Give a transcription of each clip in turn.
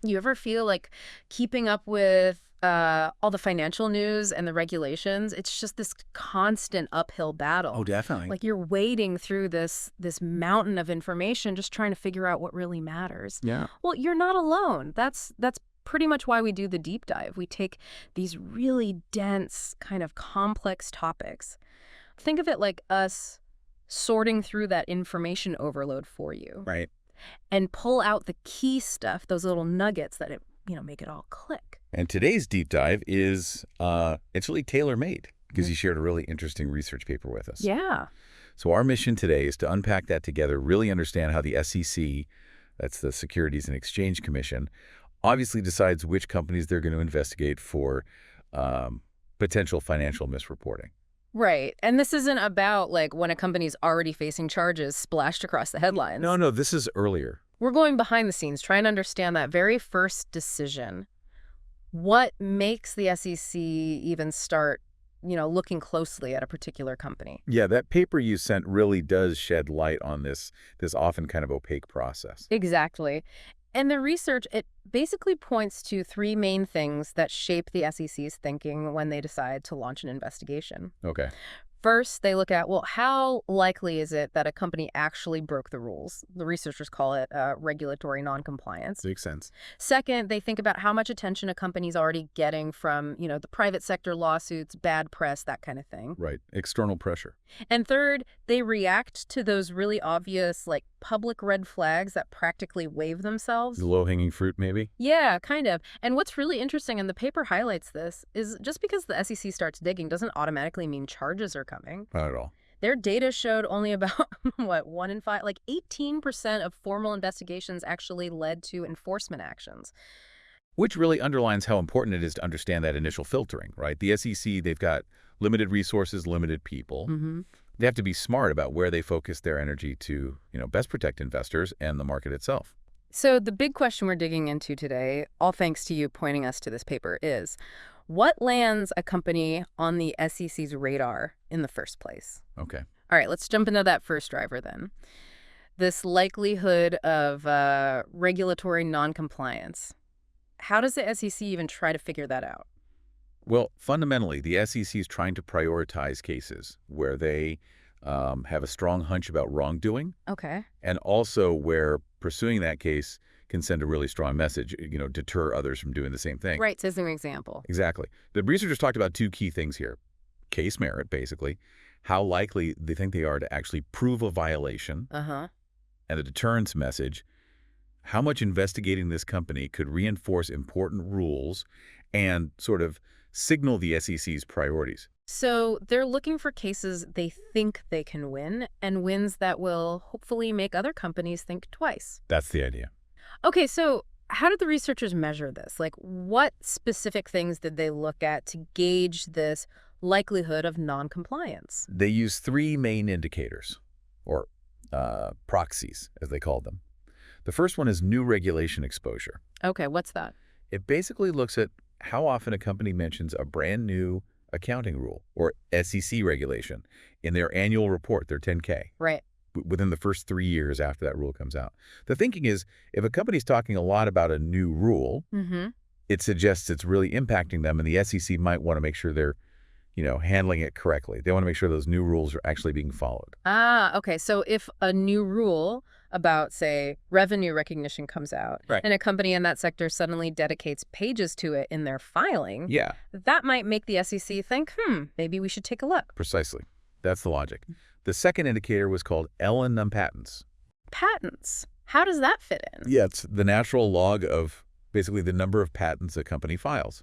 You ever feel like keeping up with all the financial news and the regulations, it's just this constant uphill Oh, battle. definitely. Like you're wading through this mountain of information just trying to figure out what really matters. Yeah. Well, you're not alone. That's pretty much why we do the deep dive. We take these really dense, kind of complex topics. Think of it like us sorting through that information overload for you Right. and pull out the key stuff, those little nuggets that make it all click. And today's deep dive is it's really tailor-made because you shared a really interesting research paper with us. Yeah. So our mission today is to unpack that together, really understand how the SEC, that's the Securities and Exchange Commission, obviously decides which companies they're going to investigate for potential financial misreporting. Right. And this isn't about like when a company's already facing charges splashed across the headlines. No, no, this is earlier. We're going behind the scenes, trying to understand that very first decision. What makes the SEC even start, looking closely at a particular company? Yeah, that paper you sent really does shed light on this often kind of opaque process. Exactly. And the research, it basically points to three main things that shape the SEC's thinking when they decide to launch an investigation. Okay. First, they look at, well, how likely is it that a company actually broke the rules? The researchers call it regulatory noncompliance. Makes sense. Second, they think about how much attention a company's already getting from, the private sector lawsuits, bad press, that kind of thing. Right. External pressure. And third, they react to those really obvious, like, public red flags that practically wave themselves. The low-hanging fruit, maybe? Yeah, kind of. And what's really interesting, and the paper highlights this, is just because the SEC starts digging doesn't automatically mean charges are coming. Not at all. Their data showed only about, 1 in 5, like 18% of formal investigations actually led to enforcement actions. Which really underlines how important it is to understand that initial filtering, right? The SEC, they've got limited resources, limited people. Mm-hmm. They have to be smart about where they focus their energy to, best protect investors and the market itself. So the big question we're digging into today, all thanks to you pointing us to this paper, is what lands a company on the SEC's radar in the first place? Okay. All right, let's jump into that first driver then. This likelihood of regulatory noncompliance. How does the SEC even try to figure that out? Well, fundamentally, the SEC is trying to prioritize cases where they have a strong hunch about wrongdoing Okay. and also where pursuing that case can send a really strong message, deter others from doing the same thing. Right, so as an example. Exactly. The researchers talked about two key things here. Case merit, basically, how likely they think they are to actually prove a violation, Uh-huh. and the deterrence message, how much investigating this company could reinforce important rules and sort of signal the SEC's priorities. So they're looking for cases they think they can win and wins that will hopefully make other companies think twice. That's the idea. Okay, so how did the researchers measure this? Like, what specific things did they look at to gauge this likelihood of noncompliance? They use three main indicators, or proxies, as they call them. The first one is new regulation exposure. Okay, what's that? It basically looks at how often a company mentions a brand new accounting rule, or SEC regulation, in their annual report, their 10K. Right. Within the first 3 years after that rule comes out. The thinking is, if a company's talking a lot about a new rule, Mm-hmm. it suggests it's really impacting them, and the SEC might want to make sure they're, handling it correctly. They want to make sure those new rules are actually being followed. Ah, okay. So if a new rule about, say, revenue recognition comes out, Right. and a company in that sector suddenly dedicates pages to it in their filing, Yeah, that might make the SEC think, maybe we should take a look. precisely. That's the logic. The second indicator was called L&M patents. Patents. How does that fit in? Yeah, it's the natural log of basically the number of patents a company files.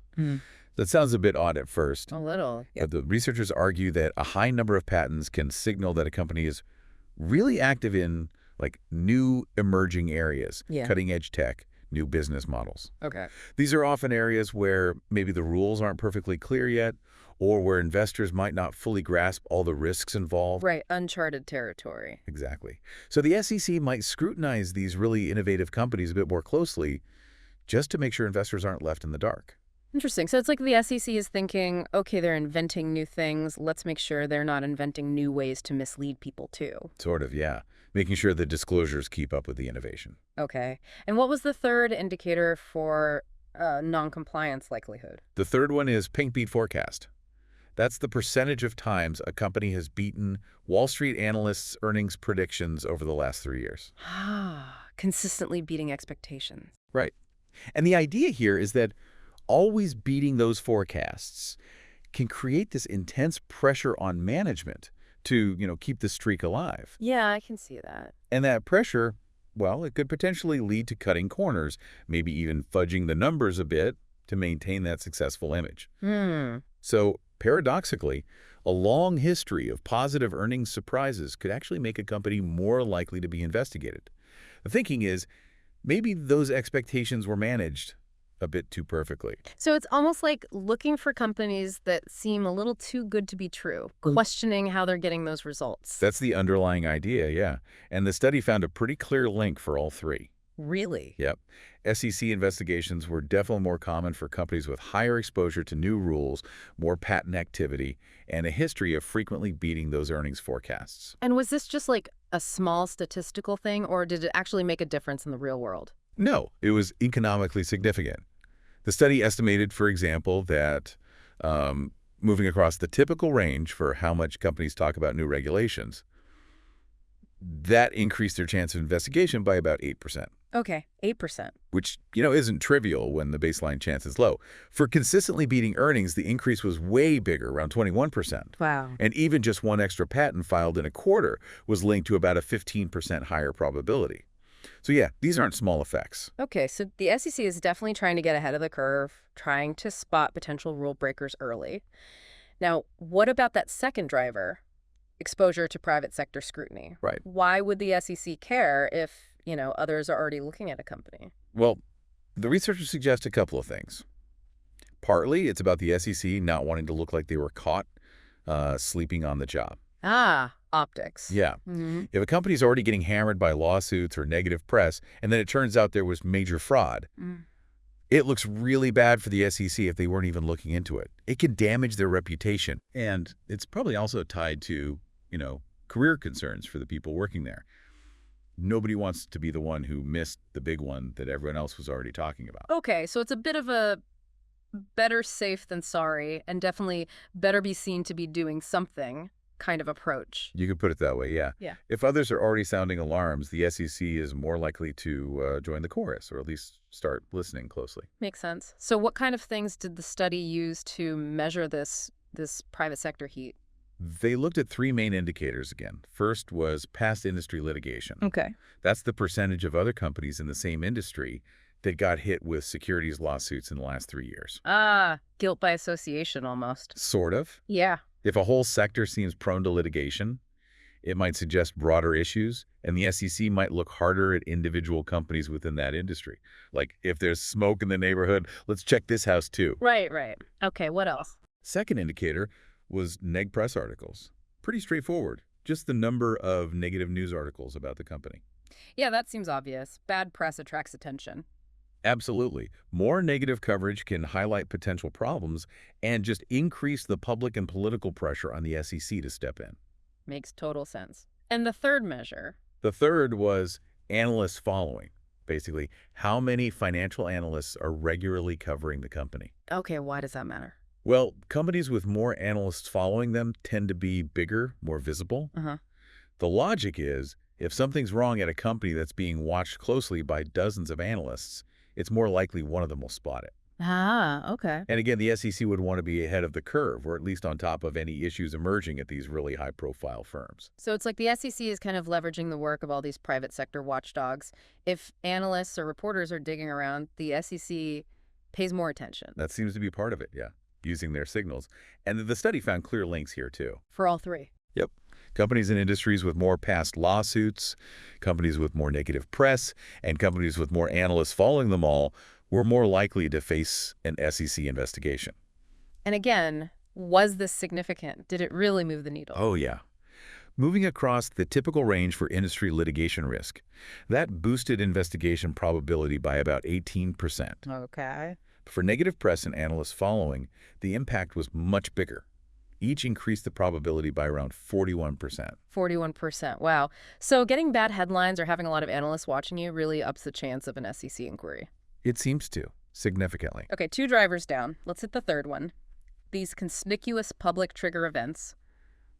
That sounds a bit odd at first. A little. But the researchers argue that a high number of patents can signal that a company is really active in like new emerging areas, Yeah. cutting-edge tech, new business models. Okay. These are often areas where maybe the rules aren't perfectly clear yet, or where investors might not fully grasp all the risks involved. Right, uncharted territory. Exactly. So the SEC might scrutinize these really innovative companies a bit more closely just to make sure investors aren't left in the dark. Interesting. So it's like the SEC is thinking, okay, they're inventing new things. Let's make sure they're not inventing new ways to mislead people, too. Sort of, yeah. making sure the disclosures keep up with the innovation. Okay. And what was the third indicator for non-compliance likelihood? The third one is paint beat forecast. That's the percentage of times a company has beaten Wall Street analysts' earnings predictions over the last 3 years. Ah, consistently beating expectations. Right. And the idea here is that always beating those forecasts can create this intense pressure on management to, keep the streak alive. Yeah, I can see that. And that pressure, well, it could potentially lead to cutting corners, maybe even fudging the numbers a bit to maintain that successful image. So, paradoxically, a long history of positive earnings surprises could actually make a company more likely to be investigated. The thinking is, maybe those expectations were managed a bit too perfectly. So it's almost like looking for companies that seem a little too good to be true, questioning how they're getting those results. That's the underlying idea, yeah. And the study found a pretty clear link for all three. Really? Yep. SEC investigations were definitely more common for companies with higher exposure to new rules, more patent activity, and a history of frequently beating those earnings forecasts. And was this just like a small statistical thing, or did it actually make a difference in the real world? No, it was economically significant. The study estimated, for example, that moving across the typical range for how much companies talk about new regulations, that increased their chance of investigation by about 8%. Okay, 8%. Which, isn't trivial when the baseline chance is low. For consistently beating earnings, the increase was way bigger, around 21%. Wow. And even just one extra patent filed in a quarter was linked to about a 15% higher probability. So yeah, these aren't small effects. Okay, so the SEC is definitely trying to get ahead of the curve, trying to spot potential rule breakers early. Now, what about that second driver, exposure to private sector scrutiny? Right. Why would the SEC care if, others are already looking at a company? Well, the researchers suggest a couple of things. Partly, it's about the SEC not wanting to look like they were caught sleeping on the job. Ah, optics. Yeah. If a company's already getting hammered by lawsuits or negative press, and then it turns out there was major fraud, it looks really bad for the SEC if they weren't even looking into it. It could damage their reputation. And it's probably also tied to, career concerns for the people working there. Nobody wants to be the one who missed the big one that everyone else was already talking about. Okay, so it's a bit of a better safe than sorry, and definitely better be seen to be doing something kind of approach. You could put it that way, yeah. Yeah. If others are already sounding alarms, the SEC is more likely to join the chorus, or at least start listening closely. Makes sense. So what kind of things did the study use to measure this private sector heat? They looked at three main indicators again. First was past industry litigation. Okay. That's the percentage of other companies in the same industry that got hit with securities lawsuits in the last 3 years. Ah, guilt by association almost. Sort of. Yeah. If a whole sector seems prone to litigation, it might suggest broader issues, and the SEC might look harder at individual companies within that industry. Like, if there's smoke in the neighborhood, let's check this house too. Right. Okay, what else? Second indicator was neg press articles. Pretty straightforward. Just the number of negative news articles about the company. Yeah, that seems obvious. Bad press attracts attention. Absolutely. More negative coverage can highlight potential problems and just increase the public and political pressure on the SEC to step in. Makes total sense. And the third measure? The third was analysts following. Basically, how many financial analysts are regularly covering the company? Okay, why does that matter? Well, companies with more analysts following them tend to be bigger, more visible. The logic is, if something's wrong at a company that's being watched closely by dozens of analysts, it's more likely one of them will spot it. Ah, okay. And again, the SEC would want to be ahead of the curve, or at least on top of any issues emerging at these really high-profile firms. So it's like the SEC is kind of leveraging the work of all these private sector watchdogs. If analysts or reporters are digging around, the SEC pays more attention. That seems to be part of it, yeah, using their signals. And the study found clear links here, too. For all three? Yep. Companies in industries with more past lawsuits, companies with more negative press, and companies with more analysts following them all were more likely to face an SEC investigation. And again, was this significant? Did it really move the needle? Oh, yeah. Moving across the typical range for industry litigation risk, that boosted investigation probability by about 18%. Okay. For negative press and analysts following, the impact was much bigger, each increased the probability by around 41%. 41%. Wow. So getting bad headlines or having a lot of analysts watching you really ups the chance of an SEC inquiry. It seems to, significantly. Okay, 2 drivers down. Let's hit the third one. These conspicuous public trigger events.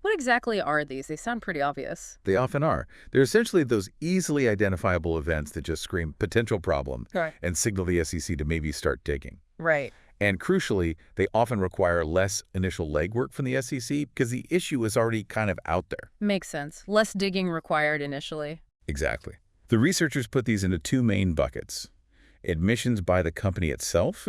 What exactly are these? They sound pretty obvious. They often are. They're essentially those easily identifiable events that just scream potential problem Right. and signal the SEC to maybe start digging. Right. And crucially, they often require less initial legwork from the SEC because the issue is already kind of out there. Makes sense. Less digging required initially. Exactly. The researchers put these into 2 main buckets: admissions by the company itself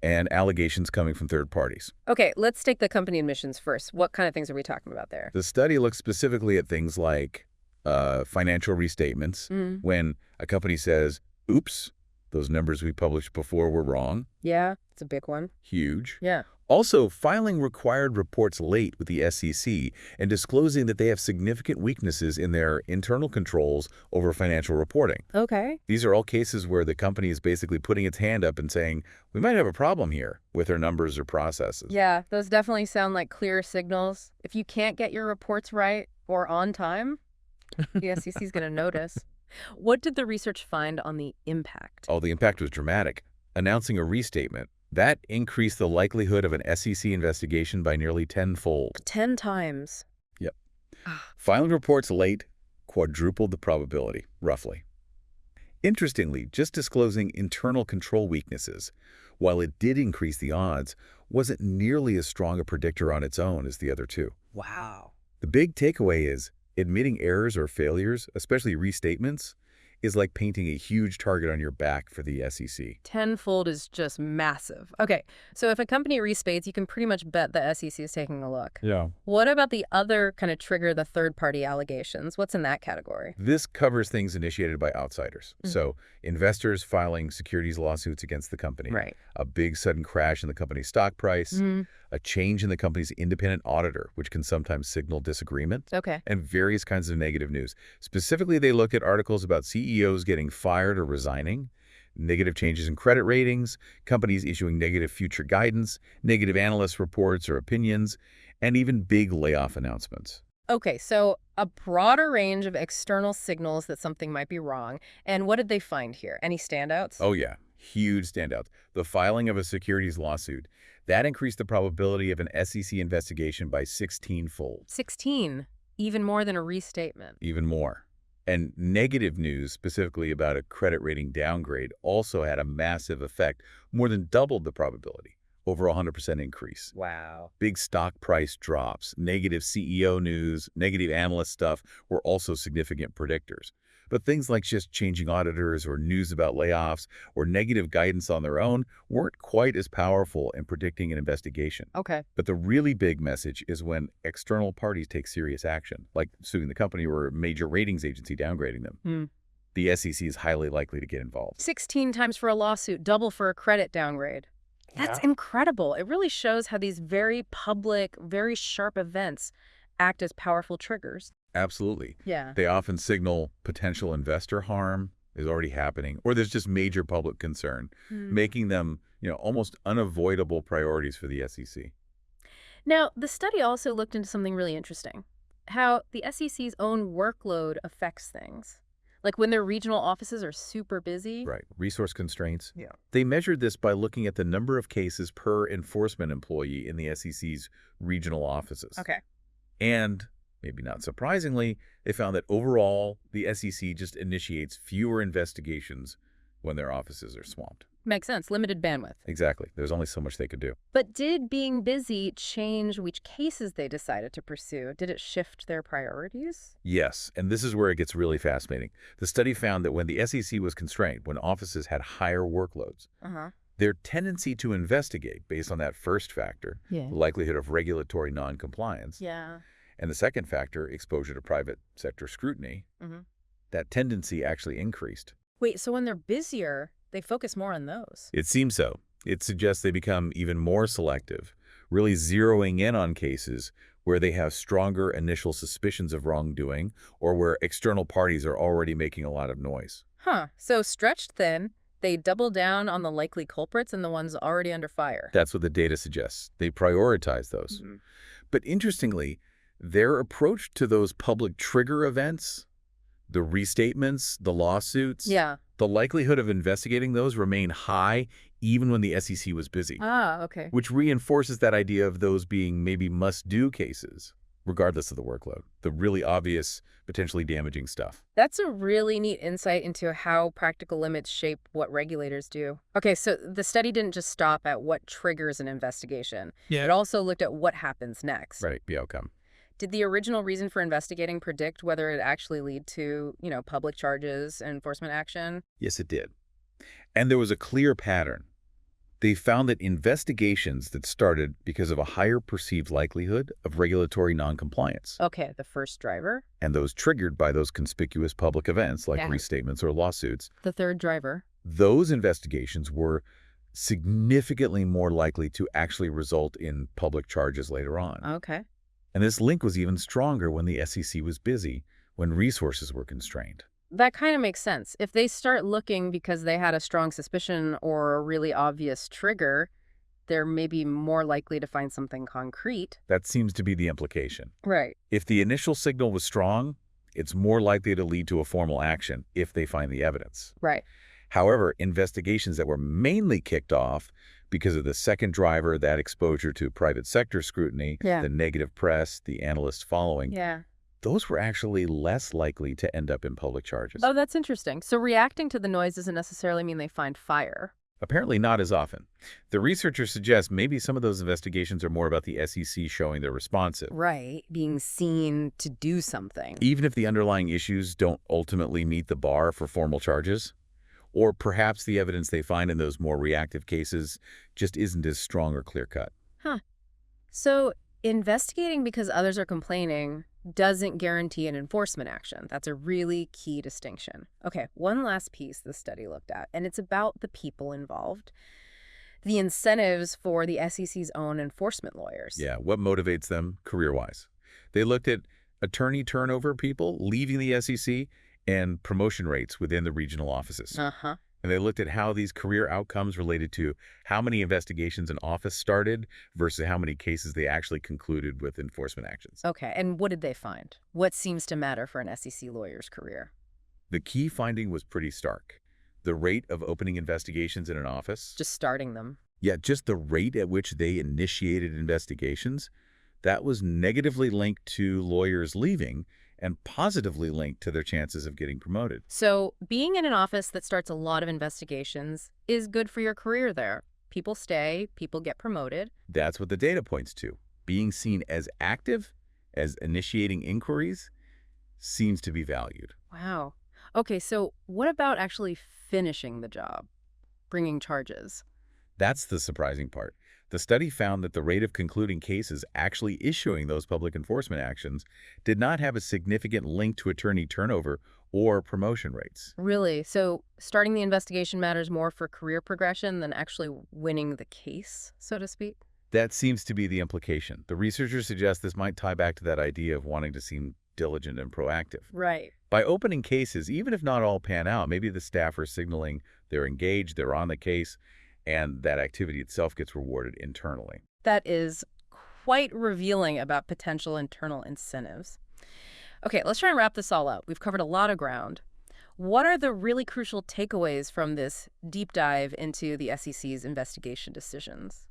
and allegations coming from third parties. Okay, let's take the company admissions first. What kind of things are we talking about there? The study looks specifically at things like financial restatements, when a company says, oops, those numbers we published before were wrong. Yeah, it's a big one. Huge. Yeah. Also, filing required reports late with the SEC and disclosing that they have significant weaknesses in their internal controls over financial reporting. Okay. These are all cases where the company is basically putting its hand up and saying, we might have a problem here with our numbers or processes. Yeah, those definitely sound like clear signals. If you can't get your reports right or on time, the SEC is going to notice. What did the research find on the impact? Oh, the impact was dramatic. Announcing a restatement, that increased the likelihood of an SEC investigation by nearly 10-fold. 10 times. Yep. Filing reports late quadrupled the probability, roughly. Interestingly, just disclosing internal control weaknesses, while it did increase the odds, wasn't nearly as strong a predictor on its own as the other 2. Wow. The big takeaway is admitting errors or failures, especially restatements, is like painting a huge target on your back for the SEC. Tenfold is just massive. Okay, so if a company restates, you can pretty much bet the SEC is taking a look. Yeah. What about the other kind of trigger, the third-party allegations? What's in that category? This covers things initiated by outsiders. So investors filing securities lawsuits against the company. Right. A big sudden crash in the company's stock price. A change in the company's independent auditor, which can sometimes signal disagreement. Okay. And various kinds of negative news. Specifically, they look at articles about CEOs getting fired or resigning, negative changes in credit ratings, companies issuing negative future guidance, negative analyst reports or opinions, and even big layoff announcements. Okay, so a broader range of external signals that something might be wrong. And what did they find here? Any standouts? Oh yeah, huge standouts. The filing of a securities lawsuit, that increased the probability of an SEC investigation by 16-fold. 16, even more than a restatement. Even more. And negative news, specifically about a credit rating downgrade, also had a massive effect, more than doubled the probability, over 100% increase. Wow. Big stock price drops, negative CEO news, negative analyst stuff were also significant predictors. But things like just changing auditors or news about layoffs or negative guidance on their own weren't quite as powerful in predicting an investigation. Okay. But the really big message is when external parties take serious action, like suing the company or a major ratings agency downgrading them. The SEC is highly likely to get involved. 16 times for a lawsuit, double for a credit downgrade. That's incredible. It really shows how these very public, very sharp events act as powerful triggers. Absolutely. Yeah. They often signal potential investor harm is already happening, or there's just major public concern, making them, almost unavoidable priorities for the SEC. Now, the study also looked into something really interesting, how the SEC's own workload affects things. Like when their regional offices are super busy. Right. Resource constraints. Yeah. They measured this by looking at the number of cases per enforcement employee in the SEC's regional offices. Okay. And maybe not surprisingly, they found that overall, the SEC just initiates fewer investigations when their offices are swamped. Makes sense. Limited bandwidth. Exactly. There's only so much they could do. But did being busy change which cases they decided to pursue? Did it shift their priorities? Yes, and this is where it gets really fascinating. The study found that when the SEC was constrained, when offices had higher workloads, their tendency to investigate based on that first factor, the likelihood of regulatory noncompliance, and the second factor, exposure to private sector scrutiny, that tendency actually increased. Wait, so when they're busier, they focus more on those? It seems so. It suggests they become even more selective, really zeroing in on cases where they have stronger initial suspicions of wrongdoing or where external parties are already making a lot of noise. So stretched thin, they double down on the likely culprits and the ones already under fire. That's what the data suggests. They prioritize those. But interestingly, their approach to those public trigger events, the restatements, the lawsuits, Yeah. the likelihood of investigating those remained high even when the SEC was busy, Ah, okay. which reinforces that idea of those being maybe must-do cases, regardless of the workload, the really obvious, potentially damaging stuff. That's a really neat insight into how practical limits shape what regulators do. Okay, so the study didn't just stop at what triggers an investigation. Yeah. It also looked at what happens next. Right, the outcome. Did the original reason for investigating predict whether it actually lead to, public charges and enforcement action? Yes, it did. And there was a clear pattern. They found that investigations that started because of a higher perceived likelihood of regulatory noncompliance, Okay, the first driver. and those triggered by those conspicuous public events like Yeah. restatements or lawsuits, The third driver. those investigations were significantly more likely to actually result in public charges later on. Okay. And this link was even stronger when the SEC was busy, when resources were constrained. That kind of makes sense. If they start looking because they had a strong suspicion or a really obvious trigger, they're maybe more likely to find something concrete. That seems to be the implication. Right. If the initial signal was strong, it's more likely to lead to a formal action if they find the evidence. Right. However, investigations that were mainly kicked off because of the second driver, that exposure to private sector scrutiny, Yeah. the negative press, the analyst following, Yeah. those were actually less likely to end up in public charges. Oh, that's interesting. So reacting to the noise doesn't necessarily mean they find fire. Apparently not as often. The researchers suggest maybe some of those investigations are more about the SEC showing they're responsive. Right. Being seen to do something. Even if the underlying issues don't ultimately meet the bar for formal charges. Or perhaps the evidence they find in those more reactive cases just isn't as strong or clear-cut. So investigating because others are complaining doesn't guarantee an enforcement action. That's a really key distinction. Okay, one last piece the study looked at, and it's about the people involved. The incentives for the SEC's own enforcement lawyers. Yeah, what motivates them career-wise? They looked at attorney turnover people leaving the SEC and promotion rates within the regional offices. Uh-huh. And they looked at how these career outcomes related to how many investigations an office started versus how many cases they actually concluded with enforcement actions. Okay, and what did they find? What seems to matter for an SEC lawyer's career? The key finding was pretty stark. The rate of opening investigations in an office, Just starting them. just the rate at which they initiated investigations, that was negatively linked to lawyers leaving and positively linked to their chances of getting promoted. So being in an office that starts a lot of investigations is good for your career there. People stay, people get promoted. That's what the data points to. Being seen as active, as initiating inquiries, seems to be valued. Wow. Okay, so what about actually finishing the job? Bringing charges? That's the surprising part. The study found that the rate of concluding cases actually issuing those public enforcement actions did not have a significant link to attorney turnover or promotion rates. Really? So starting the investigation matters more for career progression than actually winning the case, so to speak? That seems to be the implication. The researchers suggest this might tie back to that idea of wanting to seem diligent and proactive. Right. By opening cases, even if not all pan out, maybe the staff are signaling they're engaged, they're on the case, and that activity itself gets rewarded internally. That is quite revealing about potential internal incentives. Okay, let's try and wrap this all up. We've covered a lot of ground. What are the really crucial takeaways from this deep dive into the SEC's investigation decisions?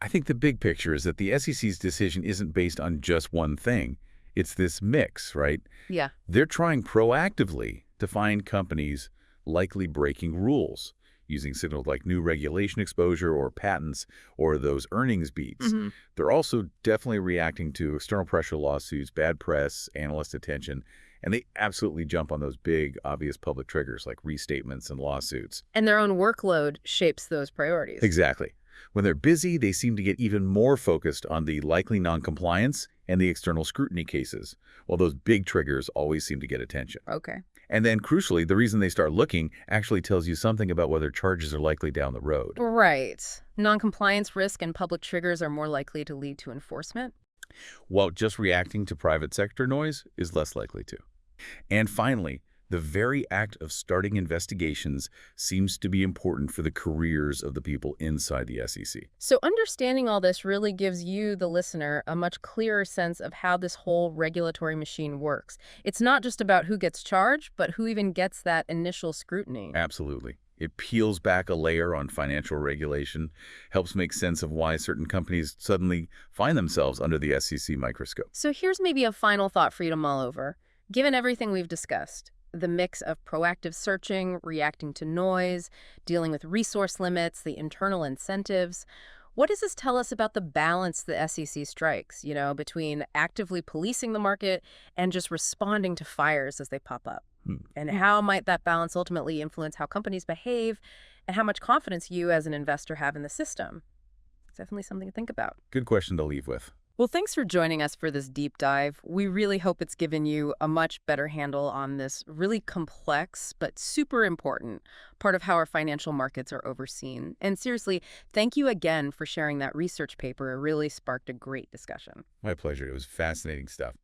I think the big picture is that the SEC's decision isn't based on just one thing. It's this mix, right? Yeah. They're trying proactively to find companies likely breaking rules, using signals like new regulation exposure or patents or those earnings beats. Mhm. They're also definitely reacting to external pressure lawsuits, bad press, analyst attention, and they absolutely jump on those big, obvious public triggers like restatements and lawsuits. And their own workload shapes those priorities. Exactly. When they're busy, they seem to get even more focused on the likely noncompliance and the external scrutiny cases, while those big triggers always seem to get attention. Okay. And then, crucially, the reason they start looking actually tells you something about whether charges are likely down the road. Right. Noncompliance risk and public triggers are more likely to lead to enforcement. While just reacting to private sector noise is less likely to. And finally, The very act of starting investigations seems to be important for the careers of the people inside the SEC. So understanding all this really gives you, the listener, a much clearer sense of how this whole regulatory machine works. It's not just about who gets charged, but who even gets that initial scrutiny. Absolutely. It peels back a layer on financial regulation, helps make sense of why certain companies suddenly find themselves under the SEC microscope. So here's maybe a final thought for you to mull over. Given everything we've discussed, the mix of proactive searching, reacting to noise, dealing with resource limits, the internal incentives, what does this tell us about the balance the SEC strikes, between actively policing the market and just responding to fires as they pop up? And how might that balance ultimately influence how companies behave and how much confidence you as an investor have in the system? It's definitely something to think about. Good question to leave with. Well, thanks for joining us for this deep dive. We really hope it's given you a much better handle on this really complex but super important part of how our financial markets are overseen. And seriously, thank you again for sharing that research paper. It really sparked a great discussion. My pleasure. It was fascinating stuff.